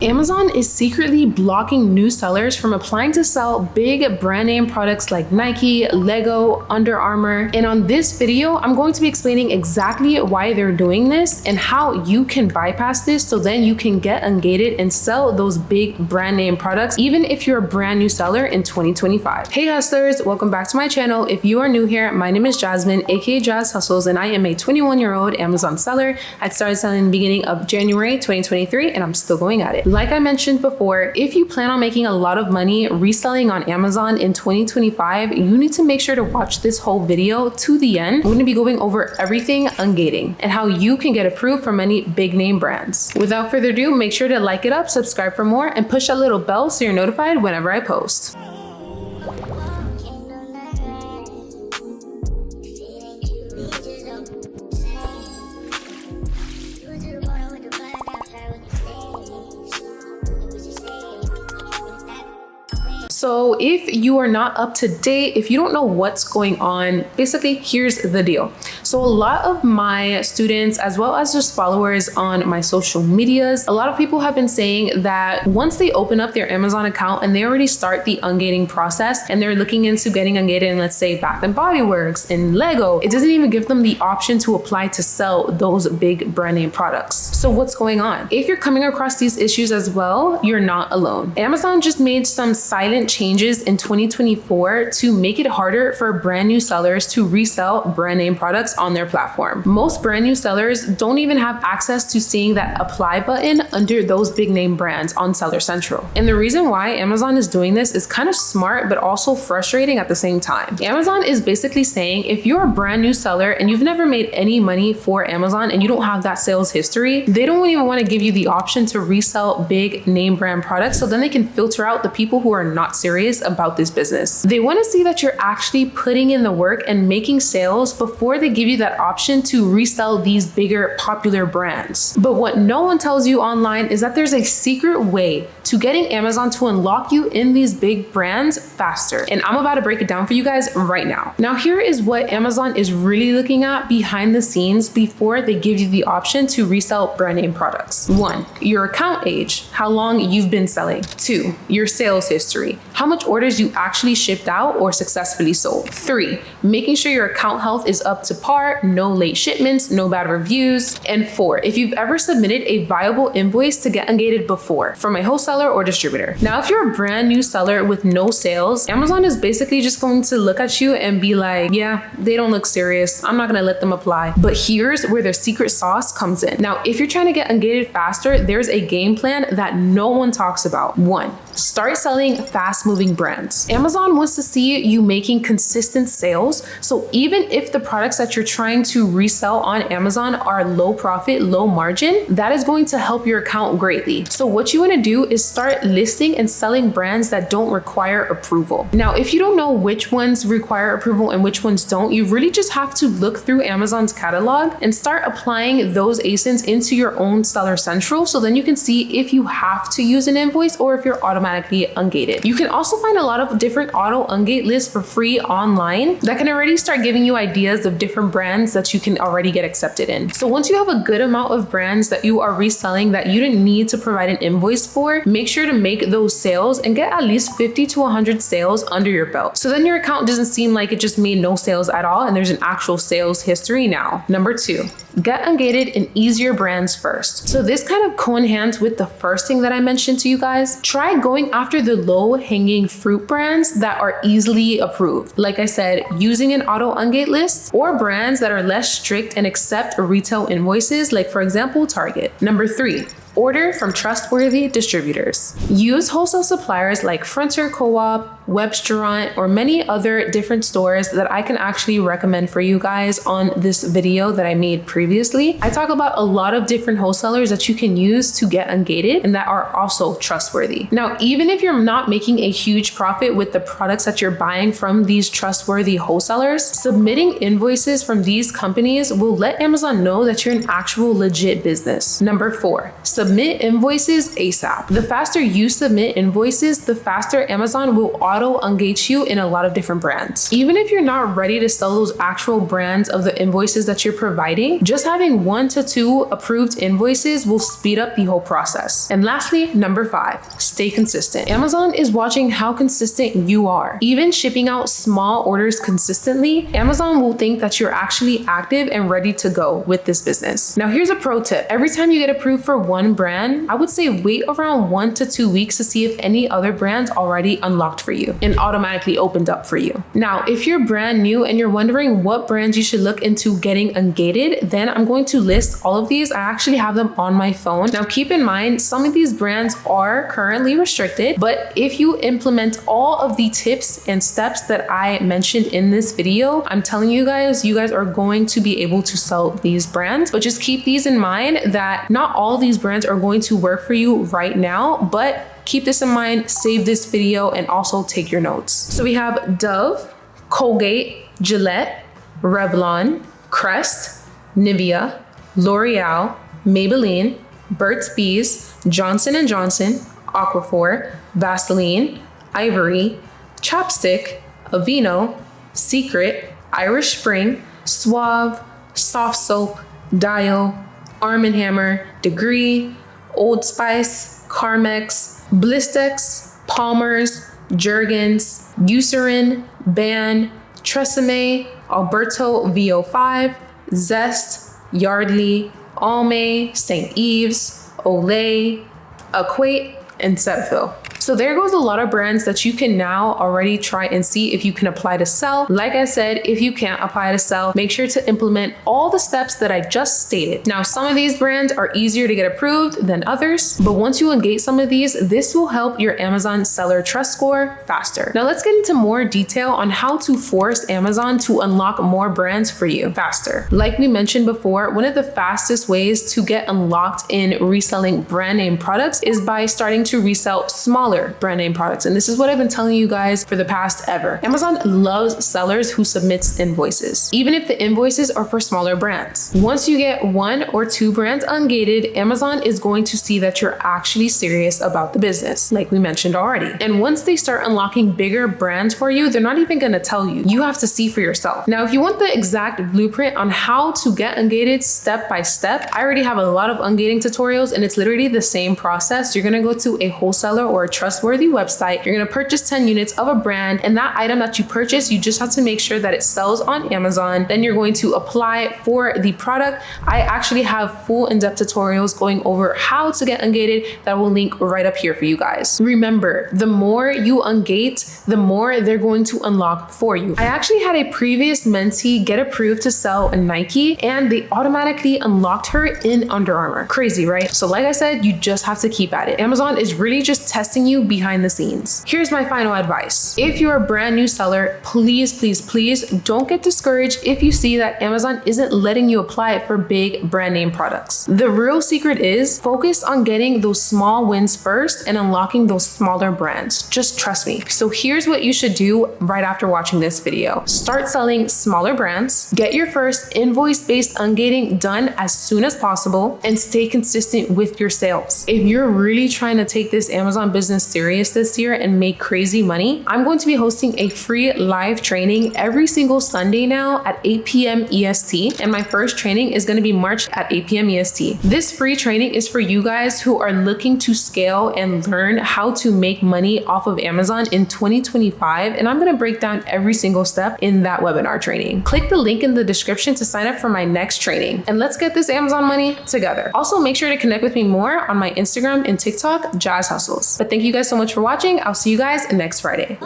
Amazon is secretly blocking new sellers from applying to sell big brand name products like Nike, Lego, Under Armour. And on this video, I'm going to be explaining exactly why they're doing this and how you can bypass this so then you can get ungated and sell those big brand name products, even if you're a brand new seller in 2025. Hey hustlers, welcome back to my channel. If you are new here, my name is Jasmine, aka Jazz Hustles, and I am a 21-year-old Amazon seller. I started selling in the beginning of January 2023, and I'm still going at it. Like I mentioned before, if you plan on making a lot of money reselling on Amazon in 2025, you need to make sure to watch this whole video to the end. I'm going to be going over everything ungating and how you can get approved for many big name brands. Without further ado, make sure to like it up, subscribe for more, and push that little bell so you're notified whenever I post. So if you are not up to date, if you don't know what's going on, basically here's the deal. So a lot of my students, as well as just followers on my social medias, a lot of people have been saying that once they open up their Amazon account and they already start the ungating process and they're looking into getting ungated in, let's say, Bath and Body Works and Lego, it doesn't even give them the option to apply to sell those big brand name products. So what's going on? If you're coming across these issues as well, you're not alone. Amazon just made some silent changes in 2024 to make it harder for brand new sellers to resell brand name products on their platform. Most brand new sellers don't even have access to seeing that apply button under those big name brands on Seller Central. And the reason why Amazon is doing this is kind of smart, but also frustrating at the same time. Amazon is basically saying if you're a brand new seller and you've never made any money for Amazon and you don't have that sales history, they don't even want to give you the option to resell big name brand products, so then they can filter out the people who are not serious about this business. They want to see that you're actually putting in the work and making sales before they give you that option to resell these bigger popular brands. But what no one tells you online is that there's a secret way to getting Amazon to unlock you in these big brands faster. And I'm about to break it down for you guys right now. Now, here is what Amazon is really looking at behind the scenes before they give you the option to resell brand name products. 1, your account age, how long you've been selling. 2, your sales history, how much orders you actually shipped out or successfully sold. 3, making sure your account health is up to par, no late shipments, no bad reviews. And 4, if you've ever submitted a viable invoice to get ungated before from a wholesaler or distributor. Now, if you're a brand new seller with no sales, Amazon is basically just going to look at you and be like, yeah, they don't look serious. I'm not going to let them apply. But here's where their secret sauce comes in. Now, if you're trying to get ungated faster, there's a game plan that no one talks about. 1, start selling fast moving brands. Amazon wants to see you making consistent sales. So even if the products that you're trying to resell on Amazon are low profit, low margin, that is going to help your account greatly. So what you want to do is start listing and selling brands that don't require approval. Now, if you don't know which ones require approval and which ones don't, you really just have to look through Amazon's catalog and start applying those ASINs into your own Seller Central, so then you can see if you have to use an invoice or if you're automatically ungated. You can also find a lot of different auto ungate lists for free online that can already start giving you ideas of different brands that you can already get accepted in. So once you have a good amount of brands that you are reselling that you didn't need to provide an invoice for, make sure to make those sales and get at least 50 to 100 sales under your belt. So then your account doesn't seem like it just made no sales at all and there's an actual sales history now. Number 2, get ungated in easier brands first. So this kind of co-enhances with the first thing that I mentioned to you guys. Try going after the low-hanging fruit brands that are easily approved. Like I said, using an auto ungate list or brands that are less strict and accept retail invoices, like for example, Target. Number 3, order from trustworthy distributors. Use wholesale suppliers like Frontier Co-op, Webstaurant, or many other different stores that I can actually recommend for you guys on this video that I made previously. I talk about a lot of different wholesalers that you can use to get ungated and that are also trustworthy. Now, even if you're not making a huge profit with the products that you're buying from these trustworthy wholesalers, submitting invoices from these companies will let Amazon know that you're an actual legit business. Number 4, submit Submit invoices ASAP. The faster you submit invoices, the faster Amazon will auto ungate you in a lot of different brands. Even if you're not ready to sell those actual brands of the invoices that you're providing, just having 1 to 2 approved invoices will speed up the whole process. And lastly, number 5, stay consistent. Amazon is watching how consistent you are. Even shipping out small orders consistently, Amazon will think that you're actually active and ready to go with this business. Now here's a pro tip. Every time you get approved for one brand, I would say wait around 1 to 2 weeks to see if any other brands already unlocked for you and automatically opened up for you. Now, if you're brand new and you're wondering what brands you should look into getting ungated, then I'm going to list all of these. I actually have them on my phone. Now keep in mind, some of these brands are currently restricted, but if you implement all of the tips and steps that I mentioned in this video, I'm telling you guys are going to be able to sell these brands. But just keep these in mind that not all these brands are going to work for you right now, but keep this in mind, save this video, and also take your notes. So we have Dove, Colgate, Gillette, Revlon, Crest, Nivea, L'Oreal, Maybelline, Burt's Bees, Johnson & Johnson, Aquaphor, Vaseline, Ivory, Chapstick, Aveeno, Secret, Irish Spring, Suave, Soft Soap, Dial, Arm & Hammer, Degree, Old Spice, Carmex, Blistex, Palmer's, Jergens, Eucerin, Ban, Tresemme, Alberto VO5, Zest, Yardley, Almay, St. Ives, Olay, Equate, and Cetaphil. So there goes a lot of brands that you can now already try and see if you can apply to sell. Like I said, if you can't apply to sell, make sure to implement all the steps that I just stated. Now, some of these brands are easier to get approved than others, but once you ungate some of these, this will help your Amazon seller trust score faster. Now let's get into more detail on how to force Amazon to unlock more brands for you faster. Like we mentioned before, one of the fastest ways to get unlocked in reselling brand name products is by starting to resell smaller brand name products. And this is what I've been telling you guys for the past ever. Amazon loves sellers who submits invoices, even if the invoices are for smaller brands. Once you get 1 or 2 brands ungated, Amazon is going to see that you're actually serious about the business, like we mentioned already. And once they start unlocking bigger brands for you, they're not even going to tell you. You have to see for yourself. Now, if you want the exact blueprint on how to get ungated step by step, I already have a lot of ungating tutorials, and it's literally the same process. You're going to go to a wholesaler or a trustworthy website. You're going to purchase 10 units of a brand, and that item that you purchase, you just have to make sure that it sells on Amazon. Then you're going to apply for the product. I actually have full in-depth tutorials going over how to get ungated that will link right up here for you guys. Remember, the more you ungate, the more they're going to unlock for you. I actually had a previous mentee get approved to sell a Nike, and they automatically unlocked her in Under Armour. Crazy, right? So like I said, you just have to keep at it. Amazon is really just testing you behind the scenes. Here's my final advice. If you're a brand new seller, please don't get discouraged if you see that Amazon isn't letting you apply for big brand name products. The real secret is focus on getting those small wins first and unlocking those smaller brands. Just trust me. So here's what you should do right after watching this video. Start selling smaller brands, get your first invoice-based ungating done as soon as possible, and stay consistent with your sales. If you're really trying to take this Amazon business serious this year and make crazy money, I'm going to be hosting a free live training every single Sunday now at 8 p.m. EST, and my first training is going to be March at 8 p.m. EST. This free training is for you guys who are looking to scale and learn how to make money off of Amazon in 2025, and I'm going to break down every single step in that webinar training. Click the link in the description to sign up for my next training, and let's get this Amazon money together. Also, make sure to connect with me more on my Instagram and TikTok, Jazz Hustles. But thank you guys so much for watching. I'll see you guys next Friday.